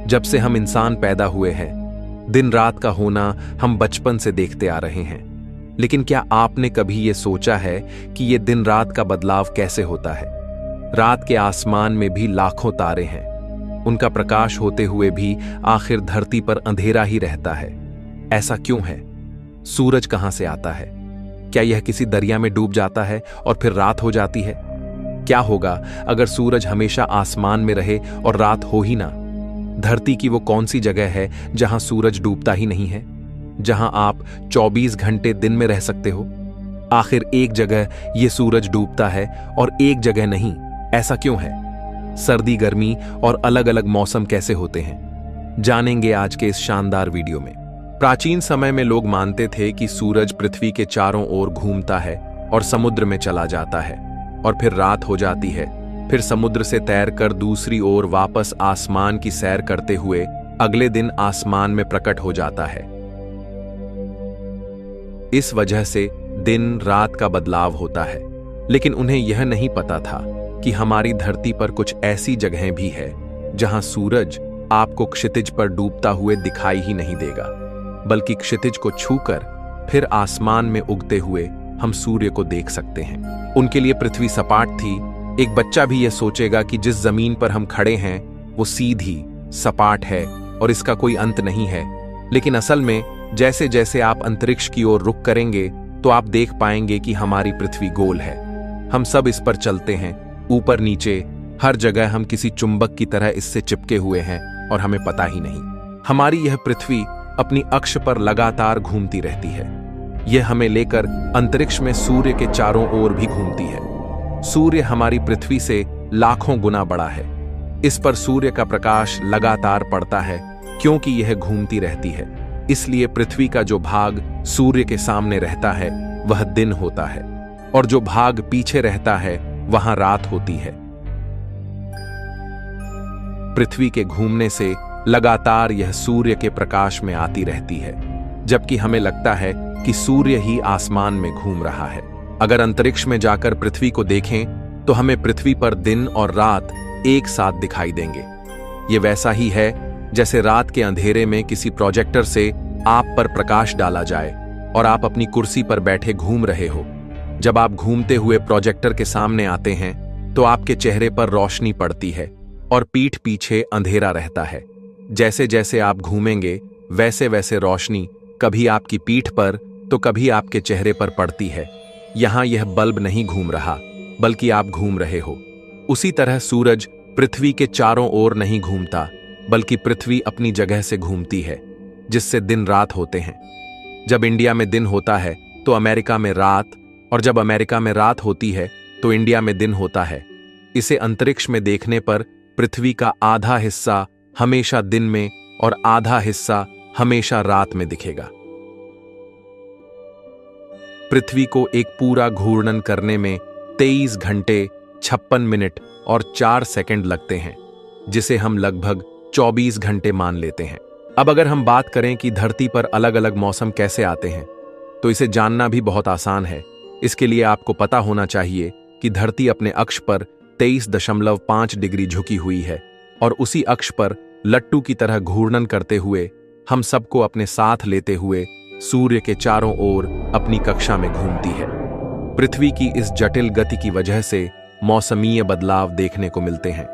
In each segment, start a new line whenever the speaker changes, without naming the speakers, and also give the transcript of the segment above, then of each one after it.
जब से हम इंसान पैदा हुए हैं, दिन रात का होना हम बचपन से देखते आ रहे हैं। लेकिन क्या आपने कभी ये सोचा है कि ये दिन रात का बदलाव कैसे होता है? रात के आसमान में भी लाखों तारे हैं। उनका प्रकाश होते हुए भी आखिर धरती पर अंधेरा ही रहता है। ऐसा क्यों है? सूरज कहां से आता है? क्या यह किसी दरिया में डूब जाता है और फिर रात हो जाती है? क्या होगा अगर सूरज हमेशा आसमान में रहे और रात हो ही ना? धरती की वो कौन सी जगह है जहां सूरज डूबता ही नहीं है, जहां आप 24 घंटे दिन में रह सकते हो? आखिर एक जगह ये सूरज डूबता है और एक जगह नहीं, ऐसा क्यों है? सर्दी गर्मी और अलग अलग मौसम कैसे होते हैं, जानेंगे आज के इस शानदार वीडियो में। प्राचीन समय में लोग मानते थे कि सूरज पृथ्वी के चारों ओर घूमता है और समुद्र में चला जाता है और फिर रात हो जाती है। फिर समुद्र से तैरकर दूसरी ओर वापस आसमान की सैर करते हुए अगले दिन आसमान में प्रकट हो जाता है। इस वजह से दिन रात का बदलाव होता है। लेकिन उन्हें यह नहीं पता था कि हमारी धरती पर कुछ ऐसी जगहें भी है जहां सूरज आपको क्षितिज पर डूबता हुए दिखाई ही नहीं देगा, बल्कि क्षितिज को छूकर फिर आसमान में उगते हुए हम सूर्य को देख सकते हैं। उनके लिए पृथ्वी सपाट थी। एक बच्चा भी यह सोचेगा कि जिस जमीन पर हम खड़े हैं वो सीधी सपाट है और इसका कोई अंत नहीं है। लेकिन असल में जैसे जैसे आप अंतरिक्ष की ओर रुख करेंगे तो आप देख पाएंगे कि हमारी पृथ्वी गोल है। हम सब इस पर चलते हैं, ऊपर नीचे हर जगह हम किसी चुंबक की तरह इससे चिपके हुए हैं और हमें पता ही नहीं। हमारी यह पृथ्वी अपनी अक्ष पर लगातार घूमती रहती है। यह हमें लेकर अंतरिक्ष में सूर्य के चारों ओर भी घूमती है। सूर्य हमारी पृथ्वी से लाखों गुना बड़ा है। इस पर सूर्य का प्रकाश लगातार पड़ता है क्योंकि यह घूमती रहती है। इसलिए पृथ्वी का जो भाग सूर्य के सामने रहता है वह दिन होता है और जो भाग पीछे रहता है वहां रात होती है। पृथ्वी के घूमने से लगातार यह सूर्य के प्रकाश में आती रहती है, जबकि हमें लगता है कि सूर्य ही आसमान में घूम रहा है। अगर अंतरिक्ष में जाकर पृथ्वी को देखें तो हमें पृथ्वी पर दिन और रात एक साथ दिखाई देंगे। ये वैसा ही है जैसे रात के अंधेरे में किसी प्रोजेक्टर से आप पर प्रकाश डाला जाए और आप अपनी कुर्सी पर बैठे घूम रहे हो। जब आप घूमते हुए प्रोजेक्टर के सामने आते हैं तो आपके चेहरे पर रोशनी पड़ती है और पीठ पीछे अंधेरा रहता है। जैसे जैसे आप घूमेंगे वैसे वैसे रोशनी कभी आपकी पीठ पर तो कभी आपके चेहरे पर पड़ती है। यहां यह बल्ब नहीं घूम रहा, बल्कि आप घूम रहे हो। उसी तरह सूरज पृथ्वी के चारों ओर नहीं घूमता, बल्कि पृथ्वी अपनी जगह से घूमती है, जिससे दिन रात होते हैं। जब इंडिया में दिन होता है तो अमेरिका में रात, और जब अमेरिका में रात होती है तो इंडिया में दिन होता है। इसे अंतरिक्ष में देखने पर पृथ्वी का आधा हिस्सा हमेशा दिन में और आधा हिस्सा हमेशा रात में दिखेगा। पृथ्वी को एक पूरा घूर्णन करने में 23 घंटे 56 मिनट और 4 सेकंड लगते हैं, जिसे हम लगभग 24 घंटे मान लेते हैं। अब अगर हम बात करें कि धरती पर अलग अलग मौसम कैसे आते हैं, तो इसे जानना भी बहुत आसान है। इसके लिए आपको पता होना चाहिए कि धरती अपने अक्ष पर 23.5 डिग्री झुकी हुई है और उसी अक्ष पर लट्टू की तरह घूर्णन करते हुए हम सबको अपने साथ लेते हुए सूर्य के चारों ओर अपनी कक्षा में घूमती है। पृथ्वी की इस जटिल गति की वजह से मौसमीय बदलाव देखने को मिलते हैं।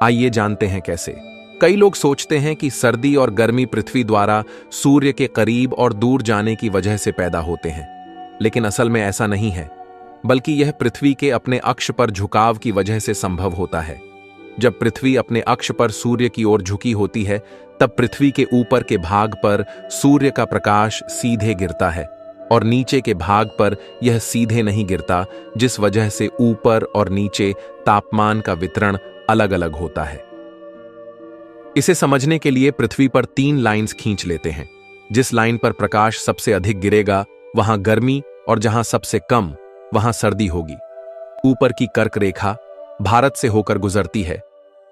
आइए जानते हैं कैसे। कई लोग सोचते हैं कि सर्दी और गर्मी पृथ्वी द्वारा सूर्य के करीब और दूर जाने की वजह से पैदा होते हैं, लेकिन असल में ऐसा नहीं है, बल्कि यह पृथ्वी के अपने अक्ष पर झुकाव की वजह से संभव होता है। जब पृथ्वी अपने अक्ष पर सूर्य की ओर झुकी होती है, तब पृथ्वी के ऊपर के भाग पर सूर्य का प्रकाश सीधे गिरता है और नीचे के भाग पर यह सीधे नहीं गिरता, जिस वजह से ऊपर और नीचे तापमान का वितरण अलग अलग होता है। इसे समझने के लिए पृथ्वी पर 3 लाइंस खींच लेते हैं। जिस लाइन पर प्रकाश सबसे अधिक गिरेगा वहां गर्मी और जहां सबसे कम वहां सर्दी होगी। ऊपर की कर्क रेखा भारत से होकर गुजरती है।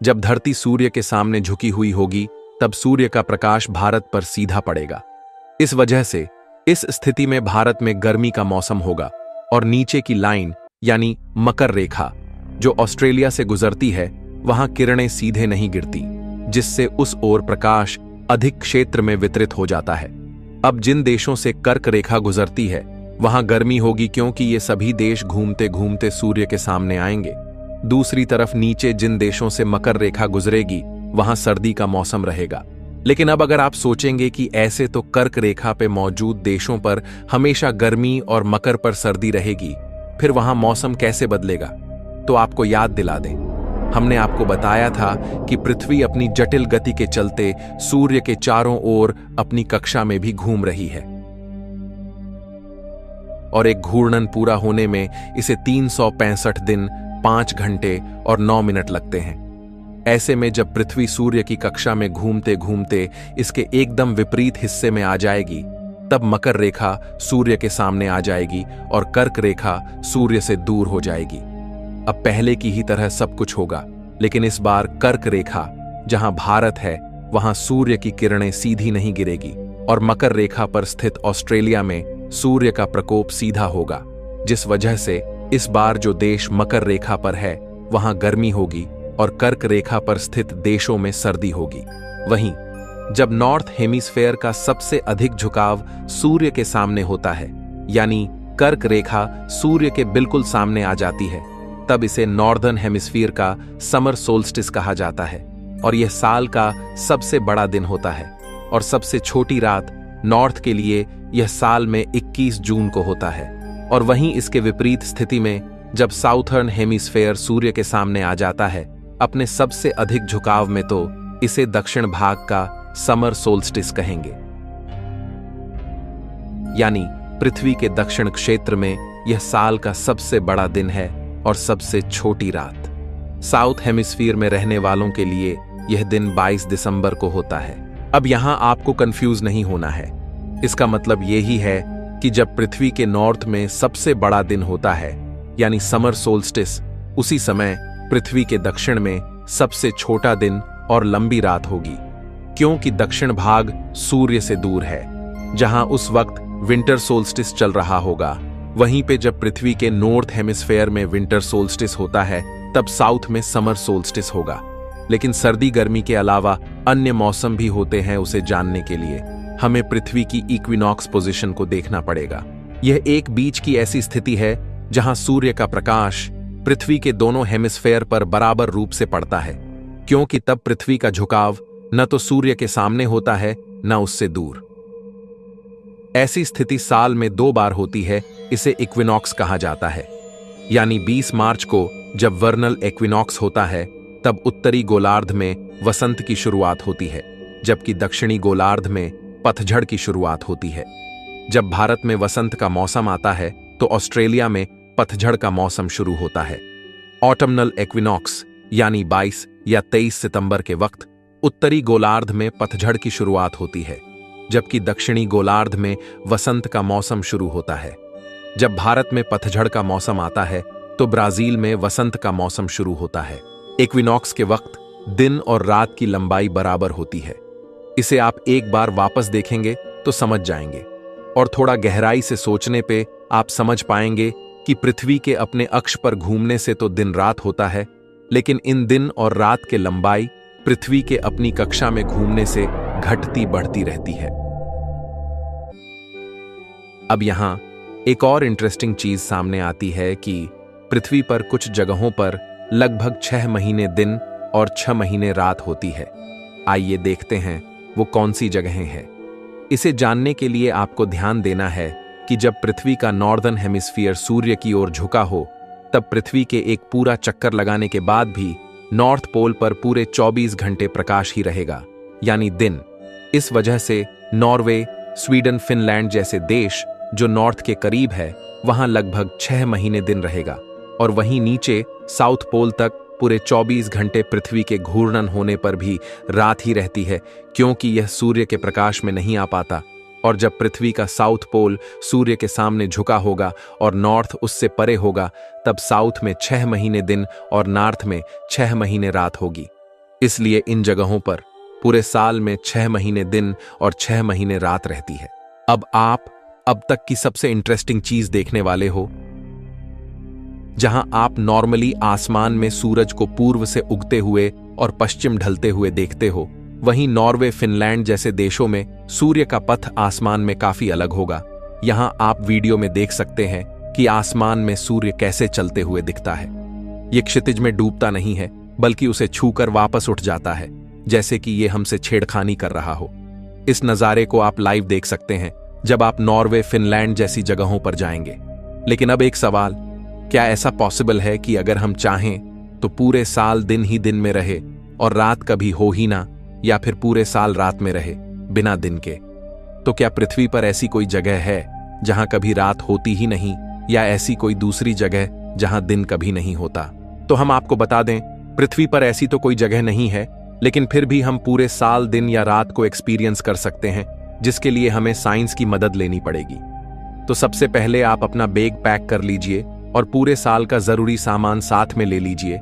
जब धरती सूर्य के सामने झुकी हुई होगी तब सूर्य का प्रकाश भारत पर सीधा पड़ेगा। इस वजह से इस स्थिति में भारत में गर्मी का मौसम होगा और नीचे की लाइन यानी मकर रेखा जो ऑस्ट्रेलिया से गुजरती है वहां किरणें सीधे नहीं गिरती। जिससे उस ओर प्रकाश अधिक क्षेत्र में वितरित हो जाता है। अब जिन देशों से कर्क रेखा गुजरती है वहां गर्मी होगी, क्योंकि ये सभी देश घूमते घूमते सूर्य के सामने आएंगे। दूसरी तरफ नीचे जिन देशों से मकर रेखा गुजरेगी वहां सर्दी का मौसम रहेगा। लेकिन अब अगर आप सोचेंगे कि ऐसे तो कर्क रेखा पे मौजूद देशों पर हमेशा गर्मी और मकर पर सर्दी रहेगी, फिर वहां मौसम कैसे बदलेगा? तो आपको याद दिला दें, हमने आपको बताया था कि पृथ्वी अपनी जटिल गति के चलते सूर्य के चारों ओर अपनी कक्षा में भी घूम रही है और एक घूर्णन पूरा होने में इसे 365 दिन 5 घंटे और 9 मिनट लगते हैं। ऐसे में जब पृथ्वी सूर्य की कक्षा में घूमते घूमते इसके एकदम विपरीत हिस्से में आ जाएगी, तब मकर रेखा सूर्य के सामने आ जाएगी और कर्क रेखा सूर्य से दूर हो जाएगी। अब पहले की ही तरह सब कुछ होगा, लेकिन इस बार कर्क रेखा जहां भारत है वहां सूर्य की किरणें सीधी नहीं गिरेगी और मकर रेखा पर स्थित ऑस्ट्रेलिया में सूर्य का प्रकोप सीधा होगा, जिस वजह से इस बार जो देश मकर रेखा पर है वहां गर्मी होगी और कर्क रेखा पर स्थित देशों में सर्दी होगी। वहीं जब नॉर्थ हेमिस्फेयर का सबसे अधिक झुकाव सूर्य के सामने होता है, यानी कर्क रेखा सूर्य के बिल्कुल सामने आ जाती है, तब इसे नॉर्दर्न हेमिस्फीयर का समर सोल्स्टिस कहा जाता है और यह साल का सबसे बड़ा दिन होता है और सबसे छोटी रात नॉर्थ के लिए यह साल में 21 जून को होता है। और वहीं इसके विपरीत स्थिति में जब साउथर्न हेमिस्फेयर सूर्य के सामने आ जाता है अपने सबसे अधिक झुकाव में, तो इसे दक्षिण भाग का समर सोल्स्टिस कहेंगे, यानी पृथ्वी के दक्षिण क्षेत्र में यह साल का सबसे बड़ा दिन है और सबसे छोटी रात। साउथ हेमिस्फीयर में रहने वालों के लिए यह दिन 22 दिसंबर को होता है। अब यहां आपको कंफ्यूज नहीं होना है, इसका मतलब यही है कि जब पृथ्वी के नॉर्थ में सबसे बड़ा दिन होता है यानी समर सोल्स्टिस, उसी समय पृथ्वी के दक्षिण में सबसे छोटा दिन और लंबी रात होगी, क्योंकि दक्षिण भाग सूर्य से दूर है। जहां उस वक्त विंटर सोल्स्टिस चल रहा होगा, वहीं पे जब पृथ्वी के नॉर्थ हेमिस्फेयर में विंटर सोल्स्टिस होता है तब साउथ में समर सोल्स्टिस होगा। लेकिन सर्दी गर्मी के अलावा अन्य मौसम भी होते हैं, उसे जानने के लिए हमें पृथ्वी की इक्विनॉक्स पोजीशन को देखना पड़ेगा। यह एक बीच की ऐसी स्थिति है जहां सूर्य का प्रकाश पृथ्वी के दोनों हेमिस्फेयर पर बराबर रूप से पड़ता है, क्योंकि तब पृथ्वी का झुकाव न तो सूर्य के सामने होता है न उससे दूर। ऐसी स्थिति साल में 2 बार होती है, इसे इक्विनॉक्स कहा जाता है। यानी 20 मार्च को जब वर्नल इक्विनॉक्स होता है तब उत्तरी गोलार्ध में वसंत की शुरुआत होती है, जबकि दक्षिणी गोलार्ध में पतझड़ की शुरुआत होती है। जब भारत में वसंत का मौसम आता है तो ऑस्ट्रेलिया में पतझड़ का मौसम शुरू होता है। ऑटमनल इक्विनॉक्स यानी 22 या 23 सितंबर के वक्त उत्तरी गोलार्ध में पतझड़ की शुरुआत होती है, जबकि दक्षिणी गोलार्ध में वसंत का मौसम शुरू होता है। जब भारत में पतझड़ का मौसम आता है तो ब्राजील में वसंत का मौसम शुरू होता है। इक्विनॉक्स के वक्त दिन और रात की लंबाई बराबर होती है। इसे आप एक बार वापस देखेंगे तो समझ जाएंगे और थोड़ा गहराई से सोचने पे आप समझ पाएंगे कि पृथ्वी के अपने अक्ष पर घूमने से तो दिन रात होता है, लेकिन इन दिन और रात के लंबाई पृथ्वी के अपनी कक्षा में घूमने से घटती बढ़ती रहती है। अब यहां एक और इंटरेस्टिंग चीज सामने आती है कि पृथ्वी पर कुछ जगहों पर लगभग 6 महीने दिन और 6 महीने रात होती है। आइए देखते हैं वो कौन सी जगहें हैं। इसे जानने के लिए आपको ध्यान देना है कि जब पृथ्वी का नॉर्दर्न हेमिस्फीयर सूर्य की ओर झुका हो, तब पृथ्वी के एक पूरा चक्कर लगाने के बाद भी नॉर्थ पोल पर पूरे 24 घंटे प्रकाश ही रहेगा, यानी दिन। इस वजह से नॉर्वे, स्वीडन, फिनलैंड जैसे देश जो नॉर्थ के करीब है, वहां लगभग 6 महीने दिन रहेगा और वहीं नीचे साउथ पोल तक पूरे 24 घंटे पृथ्वी के घूर्णन होने पर भी रात ही रहती है, क्योंकि यह सूर्य के प्रकाश में नहीं आ पाता। और जब पृथ्वी का साउथ पोल सूर्य के सामने झुका होगा और नॉर्थ उससे परे होगा, तब साउथ में 6 महीने दिन और नॉर्थ में 6 महीने रात होगी। इसलिए इन जगहों पर पूरे साल में 6 महीने दिन और 6 महीने रात रहती है। अब आप अब तक की सबसे इंटरेस्टिंग चीज देखने वाले हो। जहां आप नॉर्मली आसमान में सूरज को पूर्व से उगते हुए और पश्चिम ढलते हुए देखते हो, वहीं नॉर्वे, फिनलैंड जैसे देशों में सूर्य का पथ आसमान में काफी अलग होगा। यहां आप वीडियो में देख सकते हैं कि आसमान में सूर्य कैसे चलते हुए दिखता है। ये क्षितिज में डूबता नहीं है, बल्कि उसे छूकर वापस उठ जाता है, जैसे कि ये हमसे छेड़खानी कर रहा हो। इस नज़ारे को आप लाइव देख सकते हैं जब आप नॉर्वे, फिनलैंड जैसी जगहों पर जाएंगे। लेकिन अब एक सवाल, क्या ऐसा पॉसिबल है कि अगर हम चाहें तो पूरे साल दिन ही दिन में रहे और रात कभी हो ही ना, या फिर पूरे साल रात में रहे बिना दिन के? तो क्या पृथ्वी पर ऐसी कोई जगह है जहां कभी रात होती ही नहीं, या ऐसी कोई दूसरी जगह जहां दिन कभी नहीं होता? तो हम आपको बता दें, पृथ्वी पर ऐसी तो कोई जगह नहीं है, लेकिन फिर भी हम पूरे साल दिन या रात को एक्सपीरियंस कर सकते हैं, जिसके लिए हमें साइंस की मदद लेनी पड़ेगी। तो सबसे पहले आप अपना बैग पैक कर लीजिए और पूरे साल का जरूरी सामान साथ में ले लीजिए।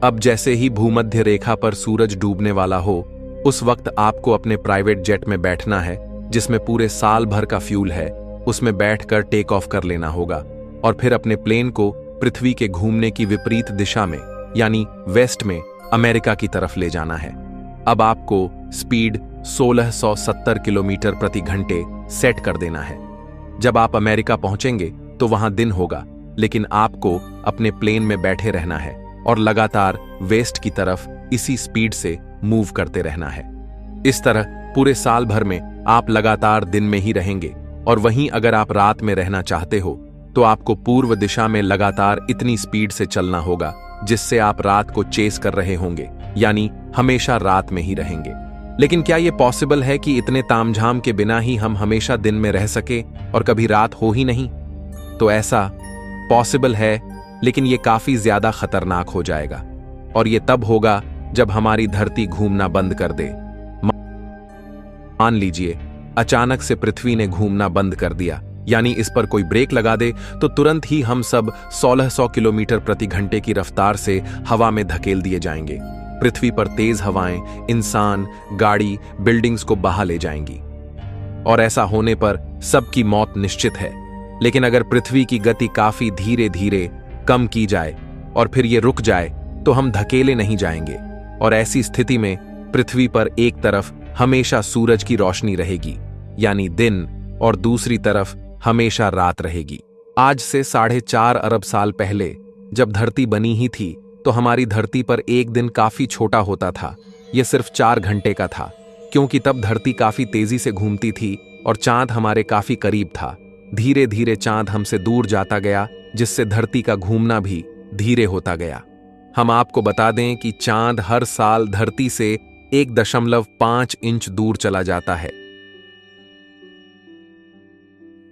अब जैसे ही भूमध्य रेखा पर सूरज डूबने वाला हो, उस वक्त आपको अपने प्राइवेट जेट में बैठना है, जिसमें पूरे साल भर का फ्यूल है। उसमें बैठकर टेक ऑफ कर लेना होगा और फिर अपने प्लेन को पृथ्वी के घूमने की विपरीत दिशा में, यानी वेस्ट में, अमेरिका की तरफ ले जाना है। अब आपको स्पीड 1670 किलोमीटर प्रति घंटे सेट कर देना है। जब आप अमेरिका पहुंचेंगे तो वहां दिन होगा, लेकिन आपको अपने प्लेन में बैठे रहना है और लगातार वेस्ट की तरफ इसी स्पीड से मूव करते रहना है। इस तरह पूरे साल भर में आप लगातार दिन में ही रहेंगे, और वहीं अगर आप रात में रहना चाहते हो तो आपको पूर्व दिशा में लगातार इतनी स्पीड से चलना होगा जिससे आप रात को चेस कर रहे होंगे, यानी हमेशा रात में ही रहेंगे। लेकिन क्या यह पॉसिबल है कि इतने तामझाम के बिना ही हम हमेशा दिन में रह सके और कभी रात हो ही नहीं? तो ऐसा पॉसिबल है, लेकिन यह काफी ज्यादा खतरनाक हो जाएगा, और यह तब होगा जब हमारी धरती घूमना बंद कर दे। मान लीजिए अचानक से पृथ्वी ने घूमना बंद कर दिया, यानी इस पर कोई ब्रेक लगा दे, तो तुरंत ही हम सब 1600 किलोमीटर प्रति घंटे की रफ्तार से हवा में धकेल दिए जाएंगे। पृथ्वी पर तेज हवाएं इंसान, गाड़ी, बिल्डिंग्स को बहा ले जाएंगी, और ऐसा होने पर सबकी मौत निश्चित है। लेकिन अगर पृथ्वी की गति काफी धीरे धीरे कम की जाए और फिर ये रुक जाए, तो हम धकेले नहीं जाएंगे, और ऐसी स्थिति में पृथ्वी पर एक तरफ हमेशा सूरज की रोशनी रहेगी, यानी दिन, और दूसरी तरफ हमेशा रात रहेगी। आज से 4.5 अरब साल पहले जब धरती बनी ही थी, तो हमारी धरती पर एक दिन काफी छोटा होता था। यह सिर्फ 4 घंटे का था, क्योंकि तब धरती काफी तेजी से घूमती थी और चांद हमारे काफी करीब था। धीरे धीरे चांद हमसे दूर जाता गया, जिससे धरती का घूमना भी धीरे होता गया। हम आपको बता दें कि चांद हर साल धरती से 1.5 इंच दूर चला जाता है,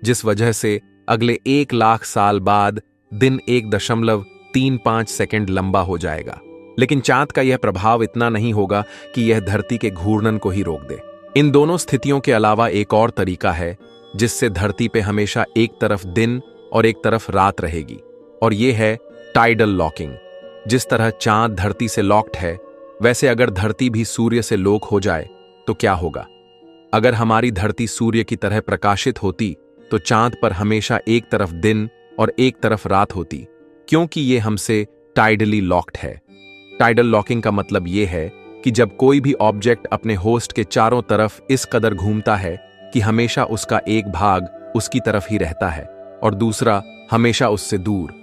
जिस वजह से अगले 1 लाख साल बाद दिन 1.35 सेकंड लंबा हो जाएगा। लेकिन चांद का यह प्रभाव इतना नहीं होगा कि यह धरती के घूर्णन को ही रोक दे। इन दोनों स्थितियों के अलावा एक और तरीका है जिससे धरती पे हमेशा एक तरफ दिन और एक तरफ रात रहेगी, और यह है टाइडल लॉकिंग। जिस तरह चांद धरती से लॉक्ड है, वैसे अगर धरती भी सूर्य से लॉक हो जाए तो क्या होगा? अगर हमारी धरती सूर्य की तरह प्रकाशित होती तो चांद पर हमेशा एक तरफ दिन और एक तरफ रात होती, क्योंकि ये हमसे टाइडली लॉक्ड है। टाइडल लॉकिंग का मतलब यह है कि जब कोई भी ऑब्जेक्ट अपने होस्ट के चारों तरफ इस कदर घूमता है कि हमेशा उसका एक भाग उसकी तरफ ही रहता है और दूसरा हमेशा उससे दूर,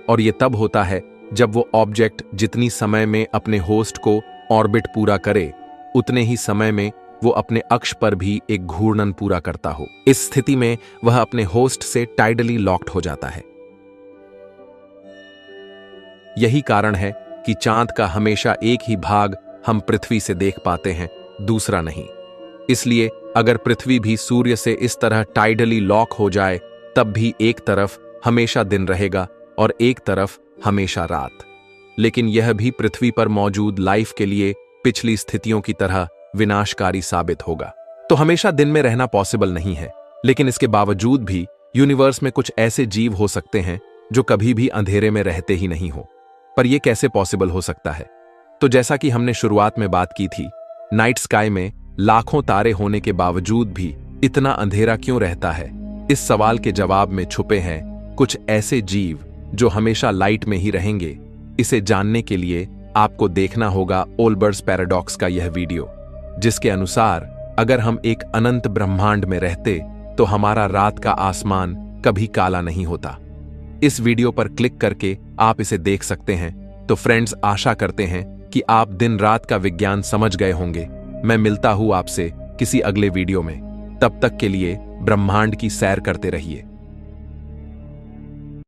और यह तब होता है जब वो ऑब्जेक्ट जितनी समय में अपने होस्ट को ऑर्बिट पूरा करे, उतने ही समय में वो अपने अक्ष पर भी एक घूर्णन पूरा करता हो। इस स्थिति में वह अपने होस्ट से टाइडली लॉक्ड हो जाता है। यही कारण है कि चांद का हमेशा एक ही भाग हम पृथ्वी से देख पाते हैं, दूसरा नहीं। इसलिए अगर पृथ्वी भी सूर्य से इस तरह टाइडली लॉक हो जाए, तब भी एक तरफ हमेशा दिन रहेगा और एक तरफ हमेशा रात। लेकिन यह भी पृथ्वी पर मौजूद लाइफ के लिए पिछली स्थितियों की तरह विनाशकारी साबित होगा। तो हमेशा दिन में रहना पॉसिबल नहीं है, लेकिन इसके बावजूद भी यूनिवर्स में कुछ ऐसे जीव हो सकते हैं जो कभी भी अंधेरे में रहते ही नहीं हो। पर यह कैसे पॉसिबल हो सकता है? तो जैसा कि हमने शुरुआत में बात की थी, नाइट स्काई में लाखों तारे होने के बावजूद भी इतना अंधेरा क्यों रहता है? इस सवाल के जवाब में छुपे हैं कुछ ऐसे जीव जो हमेशा लाइट में ही रहेंगे। इसे जानने के लिए आपको देखना होगा ओल्बर्स पैराडॉक्स का यह वीडियो, जिसके अनुसार अगर हम एक अनंत ब्रह्मांड में रहते तो हमारा रात का आसमान कभी काला नहीं होता। इस वीडियो पर क्लिक करके आप इसे देख सकते हैं। तो फ्रेंड्स, आशा करते हैं कि आप दिन रात का विज्ञान समझ गए होंगे। मैं मिलता हूं आपसे किसी अगले वीडियो में। तब तक के लिए ब्रह्मांड की सैर करते रहिए।